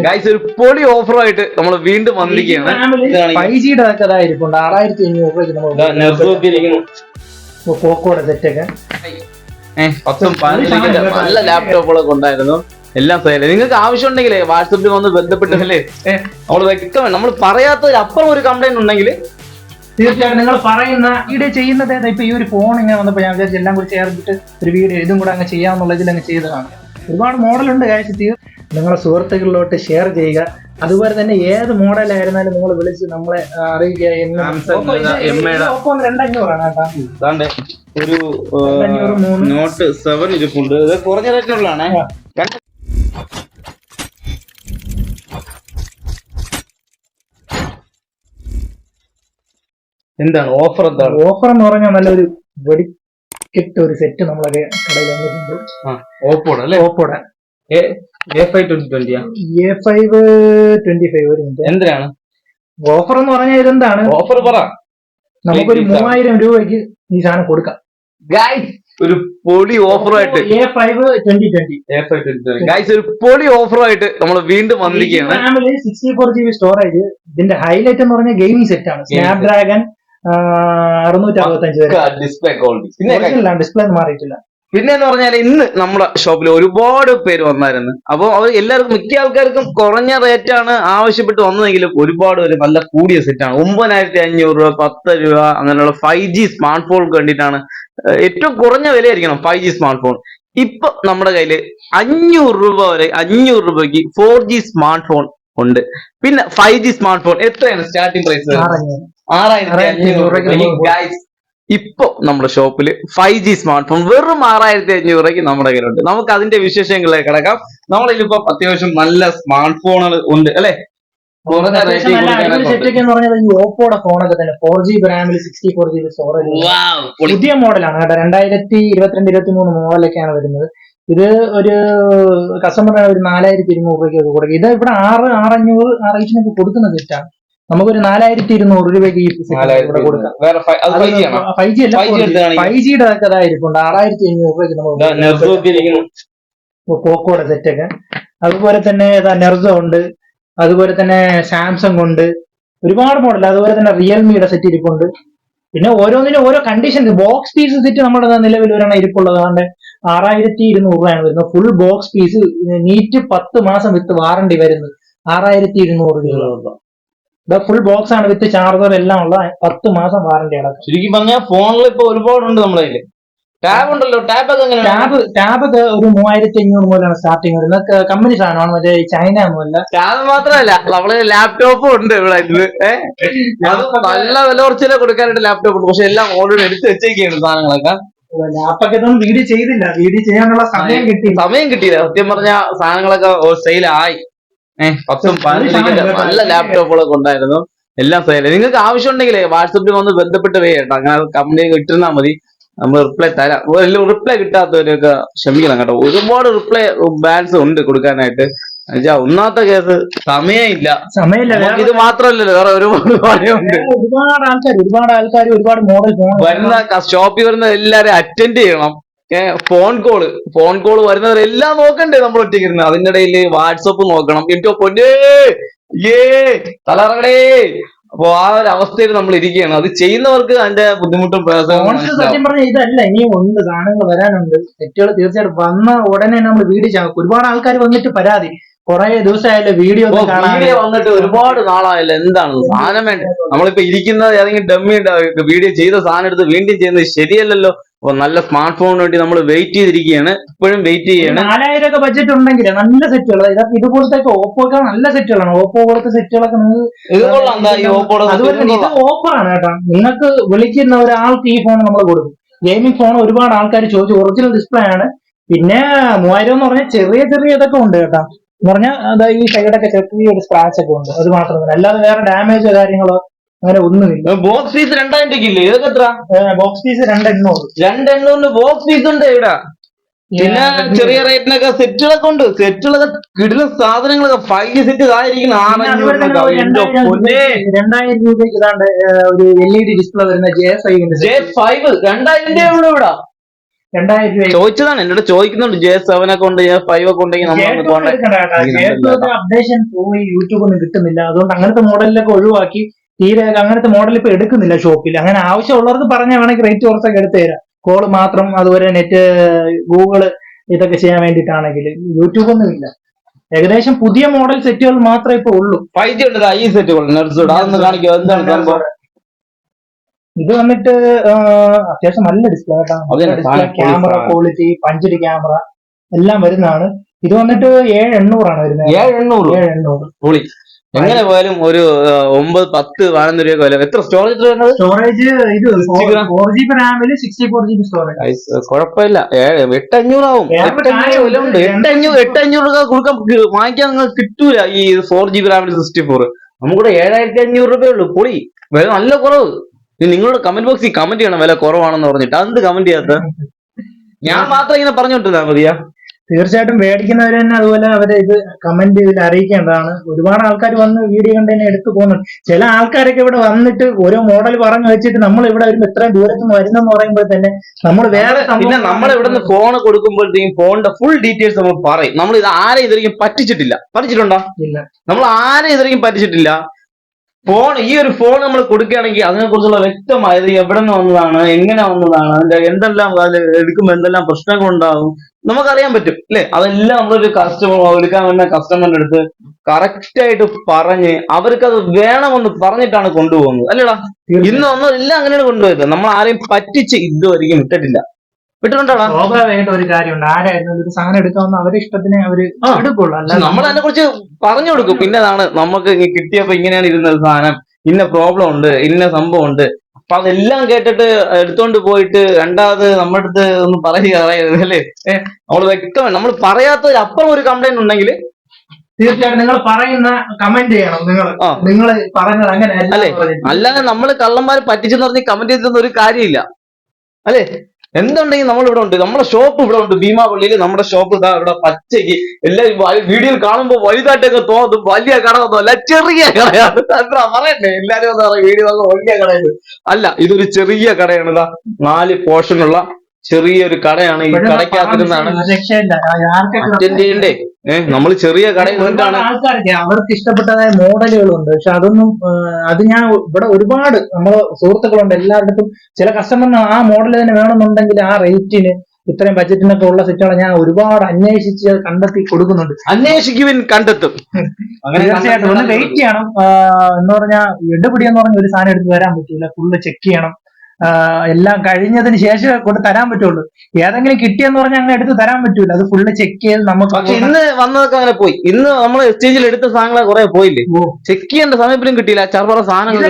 Guys ഒരു പൊളി ഓഫറായിട്ട് നമ്മൾ വീണ്ടും വന്നിരിക്കുകയാണ്. 5Gയുടെ അതായിരിക്കും 6500 പോക്കോടെ സെറ്റൊക്കെ 10-15 നല്ല ലാപ്ടോപ്പുകളൊക്കെ ഉണ്ടായിരുന്നു. എല്ലാം സൈലന്റ്. നിങ്ങൾക്ക് ആവശ്യം ഉണ്ടെങ്കിൽ വാട്സപ്പിൽ വന്ന് ബന്ധപ്പെട്ടല്ലേ നമ്മൾ പറയാത്തതിൽ അപ്പുറം ഒരു കംപ്ലൈന്റ് ഉണ്ടെങ്കിൽ തീർച്ചയായിട്ടും നിങ്ങൾ പറയുന്ന വീഡിയോ ചെയ്യുന്നത് ഇപ്പൊ ഈ ഒരു ഫോൺ ഇങ്ങനെ വന്നപ്പോൾ ഞാൻ വിചാരിച്ചു എല്ലാം കൂടി ചേർത്തിട്ട് ഒരു വീഡിയോ ഇതും കൂടെ അങ്ങ് ചെയ്യാമെന്നുള്ളതിൽ അങ്ങ് ചെയ്തതാണ്. ഒരുപാട് മോഡലുണ്ട് കാഴ്ച. നിങ്ങളെ സുഹൃത്തുക്കളിലോട്ട് ഷെയർ ചെയ്യുക. അതുപോലെ തന്നെ ഏത് മോഡലായിരുന്നാലും നിങ്ങൾ വിളിച്ച് നമ്മളെ അറിയിക്കുക. ഒരു നോട്ട് 7 ഇരിപ്പുണ്ട്. കുറഞ്ഞ റേറ്റിനുള്ളതാണ്. എന്താണ് ഓഫർ? എന്താണ് ഓഫർ എന്ന് പറഞ്ഞാൽ നല്ലൊരു വെടിക്കെട്ട് ഒരു സെറ്റ് നമ്മളെ കടയിൽ വന്നിട്ടുണ്ട്. ഓപ്പോടെ അല്ലേ? ഓപ്പോടെ A5 2020 A5 25 ഒരു മിനിറ്റ്. എന്തിനാണ് ഓഫർ എന്ന് പറഞ്ഞാൽ ഇതെന്താണ് ഓഫർ? പറ. നമുക്കൊരു 3000 രൂപയ്ക്ക് ഈ സാധനം കൊടുക്കാം. ഒരു പൊളി ഓഫറായിട്ട് A5 2020 ഗൈസ് ഒരു പൊളി ഓഫറായിട്ട് നമ്മൾ വീണ്ടും വന്നിരിക്കുകയാണ്. 64GB storage. ഇതിന്റെ ഹൈലൈറ്റ് എന്ന് പറഞ്ഞാൽ ഗെയിമിംഗ് സെറ്റ് ആണ്. Snapdragon 665 display quality. ഡിസ്പ്ലേ മാറിയിട്ടില്ല. പിന്നെ എന്ന് പറഞ്ഞാൽ ഇന്ന് നമ്മുടെ ഷോപ്പിൽ ഒരുപാട് പേര് വന്നായിരുന്നു. അപ്പോൾ അവർ എല്ലാവർക്കും മിക്ക ആൾക്കാർക്കും കുറഞ്ഞ റേറ്റാണ് ആവശ്യപ്പെട്ട് വന്നതെങ്കിലും ഒരുപാട് പേര് നല്ല കൂടിയ സെറ്റാണ്. 9500 രൂപ, 10 രൂപ അങ്ങനെയുള്ള 5G സ്മാർട്ട് ഫോൺ കണ്ടിട്ടാണ്. ഏറ്റവും കുറഞ്ഞ വിലയായിരിക്കണം 5G സ്മാർട്ട് ഫോൺ. ഇപ്പൊ നമ്മുടെ കയ്യില് 500 രൂപ വരെ 500 രൂപയ്ക്ക് 4G സ്മാർട്ട് ഫോൺ ഉണ്ട്. പിന്നെ 5G സ്മാർട്ട് ഫോൺ എത്രയാണ് സ്റ്റാർട്ടിംഗ് പ്രൈസ്? 6500. ഇപ്പൊ നമ്മുടെ ഷോപ്പിൽ 5G സ്മാർട്ട് ഫോൺ വെറും 6500 രൂപയ്ക്ക് നമ്മുടെ കയ്യിലുണ്ട്. നമുക്ക് അതിന്റെ വിശേഷങ്ങളിലേക്ക് കിടക്കാം. നമ്മളിപ്പോ അത്യാവശ്യം നല്ല സ്മാർട്ട് ഫോണുകൾ ഉണ്ട് അല്ലെ? ഓപ്പോടെ ഫോണൊക്കെ തന്നെ 4G റാമിൽ 64GB സ്റ്റോറേജ് പുതിയ മോഡലാണ് കേട്ടോ. 2022-23 മോഡലൊക്കെയാണ് വരുന്നത്. ഇത് ഒരു കസ്റ്റമറിന് ഒരു 4200 രൂപയ്ക്ക് കൊടുക്കും. ഇത് ഇവിടെ 6,500 റേറ്റിനൊക്കെ കൊടുക്കുന്ന സെറ്റാണ്. നമുക്കൊരു 4200 രൂപയ്ക്ക് ഈ കൊടുക്കാം. 5Gയുടെ അതായിരിക്കും 6500 രൂപയ്ക്ക് പോക്കോടെ സെറ്റൊക്കെ. അതുപോലെ തന്നെ നെർസോ ഉണ്ട്. അതുപോലെ തന്നെ സാംസങ് ഉണ്ട്. ഒരുപാട് മോഡൽ. അതുപോലെ തന്നെ റിയൽമിയുടെ സെറ്റ് ഇരിപ്പുണ്ട്. പിന്നെ ഓരോന്നിനും ഓരോ കണ്ടീഷൻ. ബോക്സ് പീസ് സെറ്റ് നമ്മുടെ നിലവിൽ ഒരെണ്ണം ഇരിപ്പുള്ളത് 6200 രൂപയാണ് വരുന്നത്. ഫുൾ ബോക്സ് പീസ് നീറ്റ് 10 മാസം വിത്ത് വാറണ്ടി വരുന്നത് 6200 രൂപ. ഫുൾ ബോക്സ് ആണ് വിത്ത് ചാർജർ എല്ലാം ഉള്ള 10 മാസം വാറണ്ടി അടക്കം. ശരിക്കും പറഞ്ഞാൽ ഫോണിൽ ഇപ്പൊ ഒരുപാടുണ്ട് നമ്മുടെ കയ്യില്. ടാബ് ഉണ്ടല്ലോ. ടാബ് ഒക്കെ ഒരു 3500 മുതലാണ് സ്റ്റാർട്ടിങ് വരുന്നത്. കമ്പനി സാധനമാണ്, മറ്റേ ചൈന ഒന്നുമല്ല. ടാബ് മാത്രമല്ല നമ്മള് ലാപ്ടോപ്പും ഉണ്ട് ഇവിടെ. നല്ല വില കുറച്ചില്ല കൊടുക്കാനായിട്ട് ലാപ്ടോപ്പ് ഉണ്ട്. പക്ഷെ എല്ലാം ഓൾറെഡി എടുത്ത് വെച്ചേക്കാണ് സാധനങ്ങളൊക്കെ. ലാപ്പൊക്കെ വീഡിയോ ചെയ്തില്ല. വീഡിയോ ചെയ്യാനുള്ള സമയം കിട്ടിയില്ല. സത്യം പറഞ്ഞ സാധനങ്ങളൊക്കെ സെയിലായി. 10-15 നല്ല ലാപ്ടോപ്പുകളൊക്കെ ഉണ്ടായിരുന്നു. എല്ലാം സൈലന്റ്. നിങ്ങൾക്ക് ആവശ്യം ഉണ്ടെങ്കിൽ വാട്സപ്പിൽ വന്ന് ബന്ധപ്പെട്ട് കേട്ടോ. അങ്ങനെ കമ്പനി ഇട്ടിരുന്നാൽ മതി. നമ്മൾ റിപ്ലൈ തരാം. റിപ്ലൈ കിട്ടാത്തവരൊക്കെ ക്ഷമിക്കണം കേട്ടോ. ഒരുപാട് റിപ്ലൈ ബാൻസ് ഉണ്ട് കൊടുക്കാനായിട്ട്. ഒന്നാമത്തെ കേസ് സമയമില്ല. ഇത് മാത്രമല്ലല്ലോ, വേറെ ഒരുപാട് കാര്യമുണ്ട്. ഒരുപാട് ആൾക്കാർ മോഡൽ വരുന്ന ഷോപ്പിൽ വരുന്ന എല്ലാരും അറ്റൻഡ് ചെയ്യണം. ഫോൺ കോള് വരുന്നവരെല്ലാം നോക്കണ്ടേ നമ്മൾ ഒറ്റയ്ക്കിരുന്ന്. അതിന്റെ ഇടയിൽ വാട്സപ്പ് നോക്കണം. ഏറ്റവും പൊന്നേ തലറങ്ങടേ. അപ്പൊ ആ ഒരു അവസ്ഥയിൽ നമ്മൾ ഇരിക്കുകയാണ്. അത് ചെയ്യുന്നവർക്ക് അതിന്റെ ബുദ്ധിമുട്ടും സത്യം പറഞ്ഞ ഇതല്ല, ഇനിയും ഉണ്ട്, സാധനങ്ങൾ വരാനുണ്ട്. തെറ്റുകൾ തീർച്ചയായിട്ടും വന്ന ഉടനെ നമ്മൾ വീഡിയോ ചെയ്യാം. ഒരുപാട് ആൾക്കാർ വന്നിട്ട് പരാതി, കുറെ ദിവസമായല്ലോ വീഡിയോ വന്നിട്ട് ഒരുപാട് നാളായല്ലോ. എന്താണ് സാധനം വേണ്ട? നമ്മളിപ്പോ ഇരിക്കുന്നത് ഏതെങ്കിലും ഡമ്മി വീഡിയോ ചെയ്ത സാധനം എടുത്ത് വീണ്ടും ചെയ്യുന്നത് ശരിയല്ലല്ലോ. അപ്പൊ നല്ല സ്മാർട്ട് ഫോണിന് വേണ്ടി നമ്മൾ വെയിറ്റ് ചെയ്തിരിക്കുകയാണ്. ഇപ്പോഴും വെയിറ്റ് ചെയ്യാണ്. 4000 ബഡ്ജറ്റ് ഉണ്ടെങ്കിൽ നല്ല സെറ്റുകൾ, ഇതുപോലത്തെ ഓപ്പോക്കെ നല്ല സെറ്റുകളാണ്. ഓപ്പോ പോലത്തെ സെറ്റുകളൊക്കെ ഇത് ഓഫറാണ് കേട്ടോ. നിങ്ങൾക്ക് വിളിക്കുന്ന ഒരാൾക്ക് ഈ ഫോൺ നമ്മൾ കൊടുക്കും. ഗെയിമിംഗ് ഫോൺ ഒരുപാട് ആൾക്കാർ ചോദിച്ചു. ഒറിജിനൽ ഡിസ്പ്ലേ ആണ്. പിന്നെ 3000 എന്ന് പറഞ്ഞാൽ ചെറിയ ഇതൊക്കെ ഉണ്ട് കേട്ടോ. എന്ന് പറഞ്ഞാൽ ഈ സൈഡൊക്കെ ചെറിയൊരു സ്ക്രാച്ച് ഒക്കെ ഉണ്ട്. അത് മാത്രമല്ല, അല്ലാതെ വേറെ ഡാമേജോ കാര്യങ്ങളോ അങ്ങനെ ഒന്നുമില്ല. ബോക്സ് പീസ് 2000 ഇല്ലേ? ഇതൊക്കെ എത്ര? ബോക്സ് പീസ് 2800 ബോക്സ് പീസ് ഉണ്ട് ഇവിടെ. പിന്നെ ചെറിയ റേറ്റിനൊക്കെ സെറ്റുകളൊക്കെ ഉണ്ട്. സെറ്റുകളൊക്കെ കിടിലൻ സാധനങ്ങളൊക്കെ 5G സെറ്റ് ഇതായിരിക്കും 2000 രൂപയ്ക്ക് ഇതാണ്ട് ഒരു LED ഡിസ്പ്ലേ വരുന്ന J5 2000 ഇവിടെ. 2000 രൂപ. ചോദിച്ചതാണ് എന്നോട് ചോദിക്കുന്നുണ്ട് J7 ഒക്കെ ഉണ്ട് J5 ഒക്കെ ഉണ്ടെങ്കിൽ നമ്മൾ അപ്ഡേഷൻ പോയി യൂട്യൂബ് ഒന്നും കിട്ടുന്നില്ല. അതുകൊണ്ട് അങ്ങനത്തെ മോഡലിലൊക്കെ ഒഴിവാക്കി തീരെ അങ്ങനത്തെ മോഡൽ ഇപ്പൊ എടുക്കുന്നില്ല ഷോപ്പിൽ. അങ്ങനെ ആവശ്യമുള്ളവർക്ക് പറഞ്ഞാൽ വേണമെങ്കിൽ റേറ്റ് കുറച്ചൊക്കെ എടുത്തു തരാം. കോള് മാത്രം, അതുപോലെ നെറ്റ്, ഗൂഗിള് ഇതൊക്കെ ചെയ്യാൻ വേണ്ടിയിട്ടാണെങ്കിൽ യൂട്യൂബ് ഒന്നും ഇല്ല. ഏകദേശം പുതിയ മോഡൽ സെറ്റുകൾ മാത്രമേ ഇപ്പൊ ഉള്ളൂ. 5G ഉണ്ട് ഈ സെറ്റുകൾ അതൊന്ന് കാണിക്കോ, എന്താണ് സംഭവം? ഇത് വന്നിട്ട് അത്യാവശ്യം നല്ല ഡിസ്പ്ലേ കേട്ടോ. ക്യാമറ ക്വാളിറ്റി, പഞ്ചിന്റെ ക്യാമറ എല്ലാം വരുന്നതാണ്. ഇത് വന്നിട്ട് 7800 വരുന്നത്. 7800 എങ്ങനെ പോയാലും ഒരു 9-10 12 രൂപ വില. എത്ര സ്റ്റോറേജ് വരുന്നത്? സ്റ്റോറേജ് ഇത് 4GB റാമില് 64GB സ്റ്റോറേജ്. കുഴപ്പമില്ല. 8500 ആവും. 8500 വില ഉണ്ട്. 8500 രൂപ കൊടുക്കാൻ വാങ്ങിക്കാൻ നിങ്ങൾ കിട്ടൂല ഈ 4GB റാമിൽ 64. നമുക്കിവിടെ 7500 രൂപയുള്ളൂ. പൊളി വില, നല്ല കുറവ്. നിങ്ങളുടെ കമന്റ് ബോക്സിൽ കമന്റ് ചെയ്യണം വില കുറവാണെന്ന് പറഞ്ഞിട്ട്. അതെന്ത് കമന്റ് ചെയ്യാത്ത? ഞാൻ മാത്രം ഇങ്ങനെ പറഞ്ഞോണ്ടിരുന്നാ മതിയാ? തീർച്ചയായിട്ടും മേടിക്കുന്നവർ തന്നെ അതുപോലെ അവരെ ഇത് കമന്റ് ഇതിൽ അറിയിക്കേണ്ടതാണ്. ഒരുപാട് ആൾക്കാർ വന്ന് വീഡിയോ കണ്ട് തന്നെ എടുത്തു പോകുന്നുണ്ട്. ചില ആൾക്കാരൊക്കെ ഇവിടെ വന്നിട്ട് ഓരോ മോഡൽ പറഞ്ഞു വെച്ചിട്ട് നമ്മൾ ഇവിടെ വരുമ്പോൾ ഇത്രയും ദൂരത്ത് നിന്ന് വരുന്നെന്ന് പറയുമ്പോൾ തന്നെ നമ്മൾ വേറെ, പിന്നെ നമ്മൾ ഇവിടെ നിന്ന് ഫോൺ കൊടുക്കുമ്പോഴത്തേക്കും ഫോണിന്റെ ഫുൾ ഡീറ്റെയിൽസ് നമ്മൾ പറയും. നമ്മൾ ഇത് ആരെയും ഇതുവരെയും പറ്റിച്ചിട്ടുണ്ടോ? ഇല്ല, നമ്മൾ ആരെയും ഇതുവരെയും പറ്റിച്ചിട്ടില്ല. ഈ ഒരു ഫോൺ നമ്മൾ കൊടുക്കുകയാണെങ്കിൽ അതിനെ കുറിച്ചുള്ള വ്യക്തമായത് എവിടെ നിന്ന് വന്നതാണ്, എങ്ങനെ വന്നതാണ്, അതിന്റെ എന്തെല്ലാം എടുക്കുമ്പോൾ എന്തെല്ലാം പ്രശ്നങ്ങൾ ഉണ്ടാകും നമുക്കറിയാൻ പറ്റും അല്ലെ? അതെല്ലാം നമ്മളൊരു എടുക്കാൻ വേണ്ട കസ്റ്റമറിന്റെ അടുത്ത് കറക്റ്റ് ആയിട്ട് പറഞ്ഞ് അവർക്കത് വേണമെന്ന് പറഞ്ഞിട്ടാണ് കൊണ്ടുപോകുന്നത് അല്ലേടാ? ഇന്നൊന്നും എല്ലാം അങ്ങനെയാണ് കൊണ്ടുപോയത്. നമ്മൾ ആരെയും പറ്റിച്ച് ഇതുവരെയും വിട്ടിട്ടില്ല. സ്വാഭാവികമായിട്ട് ഒരു കാര്യമുണ്ട്. ആരായിരുന്നു ഒരു സാധനം എടുക്കാവുന്ന അവരുടെ ഇഷ്ടത്തിന് അവര് എടുക്കുള്ളൂ. അല്ല നമ്മൾ അതിനെ കുറിച്ച് പറഞ്ഞു കൊടുക്കും. പിന്നതാണ് നമുക്ക് കിട്ടിയപ്പോ ഇങ്ങനെയാണ് ഇരുന്നത് സാധനം, ഇന്ന പ്രോബ്ലം ഉണ്ട്, ഇന്ന സംഭവം ഉണ്ട്. അപ്പൊ അതെല്ലാം കേട്ടിട്ട് എടുത്തോണ്ട് പോയിട്ട് രണ്ടാമത് നമ്മുടെ അടുത്ത് ഒന്ന് പറയരുത് അല്ലേ? നമ്മള് വ്യക്തമാണ്. നമ്മൾ പറയാത്തതിൽ അപ്പുറം ഒരു കംപ്ലൈന്റ് ഉണ്ടെങ്കിൽ തീർച്ചയായിട്ടും നിങ്ങൾ പറയുന്ന കമന്റ് ചെയ്യണം. നിങ്ങൾ പറഞ്ഞത് അങ്ങനെ അല്ലേ? അല്ലാതെ നമ്മള് കള്ളന്മാരെ പറ്റിച്ചെന്ന് പറഞ്ഞ് കമന്റ് ചെയ്തൊന്നും ഒരു കാര്യമില്ല അല്ലേ? എന്തുണ്ടെങ്കിൽ നമ്മൾ ഇവിടെ ഉണ്ട്. നമ്മുടെ ഷോപ്പ് ഇവിടെ ഉണ്ട്. ഭീമാപള്ളിയിൽ നമ്മുടെ ഷോപ്പ് ഇതാ ഇവിടെ പച്ചയ്ക്ക് എല്ലാവരും വീഡിയോയിൽ കാണുമ്പോൾ വലുതായിട്ടൊക്കെ തോന്നും. വലിയ കടയൊന്നുമല്ല, ചെറിയ കടയാണ്. എന്താ പറയണ്ടേ? എല്ലാരും എന്താ പറയുക വീഡിയോ വലിയ കടയാണ്. അല്ല, ഇതൊരു ചെറിയ കടയാണ്. ഇതാ 4 പോർഷനുള്ള ചെറിയൊരു കടയാണ്. ഈ കടയ്ക്കകത്തിരുന്നാണ് അറ്റൻഡ് ചെയ്യണ്ടേ. നമ്മൾ ചെറിയ കടയിൽ നിന്നിട്ടാണ്. ആൾക്കാർക്ക് അവർക്ക് ഇഷ്ടപ്പെട്ടതായ മോഡലുകളുണ്ട്. പക്ഷെ അതൊന്നും അത് ഞാൻ ഇവിടെ ഒരുപാട് നമ്മളെ സുഹൃത്തുക്കളുണ്ട്. എല്ലായിടത്തും ചില കസ്റ്റമറിന് ആ മോഡൽ തന്നെ വേണമെന്നുണ്ടെങ്കിൽ ആ റേറ്റിന് ഇത്രയും ബഡ്ജറ്റിനൊക്കെ ഉള്ള സെറ്റുകൾ ഞാൻ ഒരുപാട് അന്വേഷിച്ച് കണ്ടെത്തി കൊടുക്കുന്നുണ്ട്. അന്വേഷിക്കുവിൻ, കണ്ടെത്തും. തീർച്ചയായിട്ടും ഒന്ന് വെയിറ്റ് ചെയ്യണം. എന്ന് പറഞ്ഞാൽ എടുപിടി എന്ന് പറഞ്ഞ ഒരു സാധനം എടുത്ത് വരാൻ പറ്റൂല. ഫുള്ള് ചെക്ക് ചെയ്യണം. എല്ലാം കഴിഞ്ഞതിന് ശേഷം കൊണ്ട് തരാൻ പറ്റുള്ളൂ. ഏതെങ്കിലും കിട്ടിയെന്ന് പറഞ്ഞാൽ അങ്ങനെ എടുത്ത് തരാൻ പറ്റൂല. അത് ഫുള്ള് ചെക്ക് ചെയ്ത് നമുക്ക്. പക്ഷെ ഇന്ന് വന്നതൊക്കെ അങ്ങനെ പോയി. ഇന്ന് നമ്മൾ എക്സ്ചേഞ്ചിൽ എടുത്ത സാധനങ്ങളെ കുറെ പോയില്ലേ? ചെക്ക് ചെയ്യേണ്ട സമയത്തിലും കിട്ടിയില്ല. ചർവറ സാധനങ്ങൾ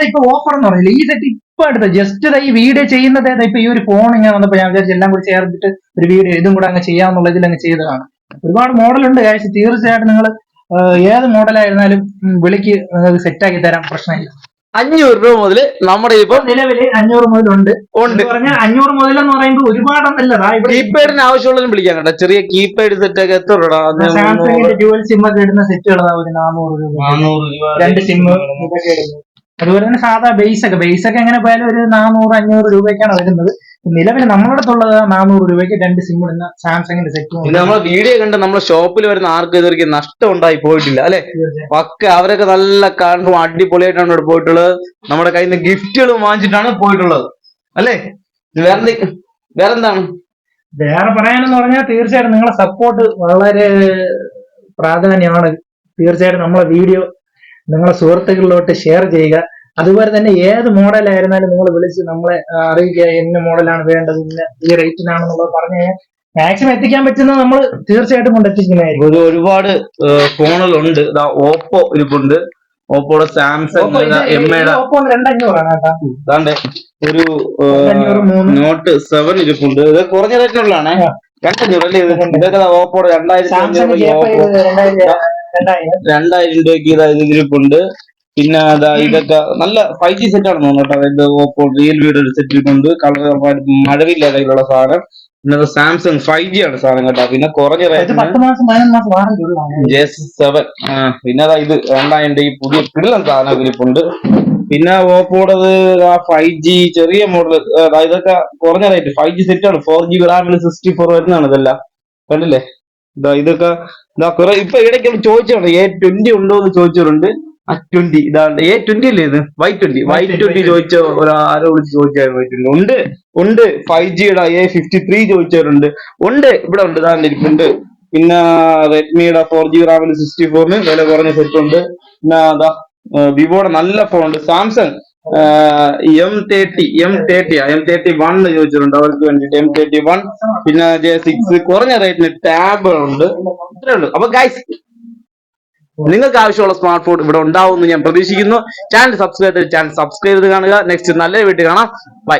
ഇപ്പൊ ഓഫർ എന്ന് പറഞ്ഞില്ല. ഈ സെറ്റ് ഇപ്പൊ എടുത്ത ജസ്റ്റ് ഈ വീഡിയോ ചെയ്യുന്നത് ഇപ്പൊ ഈ ഒരു ഫോൺ ഇങ്ങനെ വന്നപ്പോ ഞാൻ വിചാരിച്ചു എല്ലാം കൂടി ചേർത്തിട്ട് ഒരു വീഡിയോ ഇതും കൂടെ അങ്ങ് ചെയ്യാന്നുള്ള ഇതിൽ അങ്ങ് ചെയ്തതാണ്. ഒരുപാട് മോഡലുണ്ട്. തീർച്ചയായിട്ടും നിങ്ങൾ ഏത് മോഡലായിരുന്നാലും വിളിക്ക് സെറ്റാക്കി തരാം, പ്രശ്നമില്ല. 500 രൂപ മുതൽ നമ്മുടെ ഇപ്പൊ നിലവില് 500 മുതലുണ്ട്. പറഞ്ഞാൽ 500 മുതൽ എന്ന് പറയുമ്പോൾ ഒരുപാടല്ലതാ. കീപാഡിന് ആവശ്യമുള്ളതും വിളിക്കാൻ കേട്ടോ. ചെറിയ കീപാഡ് സെറ്റ് ഒക്കെ എത്ര രൂപ? സാംസങ്ങിന്റെ ഡ്യുവൽ സിം ഒക്കെ ഇടുന്ന സെറ്റുകളാ ഒരു 400 രൂപ. 2 സിം ഇതൊക്കെ ഇടുന്നത്. അതുപോലെ തന്നെ സാധാ ബേസ് ഒക്കെ എങ്ങനെ പോയാലും ഒരു 400-500 രൂപയ്ക്കാണ് വരുന്നത്. നിലവിൽ നമ്മുടെ അടുത്തുള്ളത് 400 രൂപയ്ക്ക് 2 സിം ഇടുന്ന സാംസങ്ങിന്റെ സെറ്റ്. നമ്മളെ വീഡിയോ കണ്ട് നമ്മുടെ ഷോപ്പിൽ വരുന്ന ആർക്കും ഇതുവരെ നഷ്ടം ഉണ്ടായി പോയിട്ടില്ല അല്ലെ? പക്ക അവരൊക്കെ നല്ല കാണും അടിപൊളിയായിട്ടാണ് ഇവിടെ പോയിട്ടുള്ളത്. നമ്മുടെ കയ്യിൽ നിന്ന് ഗിഫ്റ്റുകൾ വാങ്ങിച്ചിട്ടാണ് പോയിട്ടുള്ളത് അല്ലേ? വേറെന്താണ് വേറെ പറയാനെന്ന് പറഞ്ഞാൽ തീർച്ചയായിട്ടും നിങ്ങളെ സപ്പോർട്ട് വളരെ പ്രാധാന്യമാണ്. തീർച്ചയായിട്ടും നമ്മളെ വീഡിയോ നിങ്ങളെ സുഹൃത്തുക്കളിലോട്ട് ഷെയർ ചെയ്യുക. അതുപോലെ തന്നെ ഏത് മോഡലായിരുന്നാലും നിങ്ങൾ വിളിച്ച് നമ്മളെ അറിയിക്കുക. എന്ന മോഡലാണ് വേണ്ടത്, ഇന്ന ഈ റേറ്റിനാണെന്നുള്ളത് പറഞ്ഞു കഴിഞ്ഞാൽ മാക്സിമം എത്തിക്കാൻ പറ്റുന്നത് നമ്മൾ തീർച്ചയായിട്ടും കൊണ്ടെത്തിക്കുന്നതായിരിക്കും. ഒരുപാട് ഫോണുകളുണ്ട്. ഓപ്പോ ഇരിപ്പുണ്ട്, ഓപ്പോയുടെ സാംസങ് ഓപ്പോ 2500 അതാണ്ട് ഒരു നോട്ട് 7 ഇരിപ്പുണ്ട്. ഇത് കുറഞ്ഞ റേറ്റിനുള്ളതാണ്. 2500 അല്ലേ? ഇതൊക്കെ ഓപ്പോയുടെ 2000 രൂപയ്ക്ക് ഇരിപ്പുണ്ട്. പിന്നെ അതാ ഇതൊക്കെ നല്ല 5G സെറ്റ് ആണെന്ന് തോന്നുന്നു കേട്ടോ. ഇത് ഓപ്പോ റിയൽമിയുടെ ഒരു സെറ്റ് ഇട്ടുണ്ട്. കളർ മഴവില്ല കയ്യിലുള്ള സാധനം. പിന്നെ സാംസങ് 5G ആണ് സാധനം കേട്ടോ. പിന്നെ കുറഞ്ഞ റേറ്റ് J7. പിന്നെ അതാ ഇത് 2000 ഈ പുതിയ കിടിലൻ സാധനം ഇരിപ്പുണ്ട്. പിന്നെ ഓപ്പോടത് 5G ചെറിയ മോഡൽ, ഇതൊക്കെ കുറഞ്ഞ റേറ്റ് 5G സെറ്റ് ആണ്. 4G റാമിൽ 64 വരുന്നതാണ് ഇതെല്ലാം. കണ്ടില്ലേ? ഇതൊക്കെ കുറെ ഇപ്പൊ ഇടയ്ക്ക് ചോദിച്ചിട്ടുണ്ട് A20 ഉണ്ടോ എന്ന് ചോദിച്ചിട്ടുണ്ട്. 20 ഇതാണ്ട് A20 അല്ലേ ഇത്? Y20 ചോദിച്ച ആരോ വിളിച്ച് ചോദിച്ചായിരുന്നു. Y20 ഉണ്ട്. 5Gയുടെ A53 ചോദിച്ചവരുണ്ട്. ഇവിടെ ഉണ്ട്, ഇതാണ്ട് ഇരിപ്പുണ്ട്. പിന്നെ റെഡ്മിയുടെ 4G റാമിൽ 64 വില കുറഞ്ഞ സെറ്റ് ഉണ്ട്. പിന്നെ വിവോയുടെ നല്ല ഫോൺ ഉണ്ട്. സാംസങ് M31 ചോദിച്ചിട്ടുണ്ട് അവർക്ക് വേണ്ടിട്ട്. M31 പിന്നെ J6 കുറഞ്ഞ റേറ്റിന് ടാബ് ഉണ്ട്. ഇത്രേ ഉള്ളൂ. അപ്പൊ ഗൈസ്, നിങ്ങൾക്ക് ആവശ്യമുള്ള സ്മാർട്ട് ഫോൺ ഇവിടെ ഉണ്ടാവും എന്ന് ഞാൻ പ്രതീക്ഷിക്കുന്നു. ചാനൽ സബ്സ്ക്രൈബ് ചെയ്ത് കാണുക. നെക്സ്റ്റ് നല്ല വീട്ടിൽ കാണാം. ബൈ.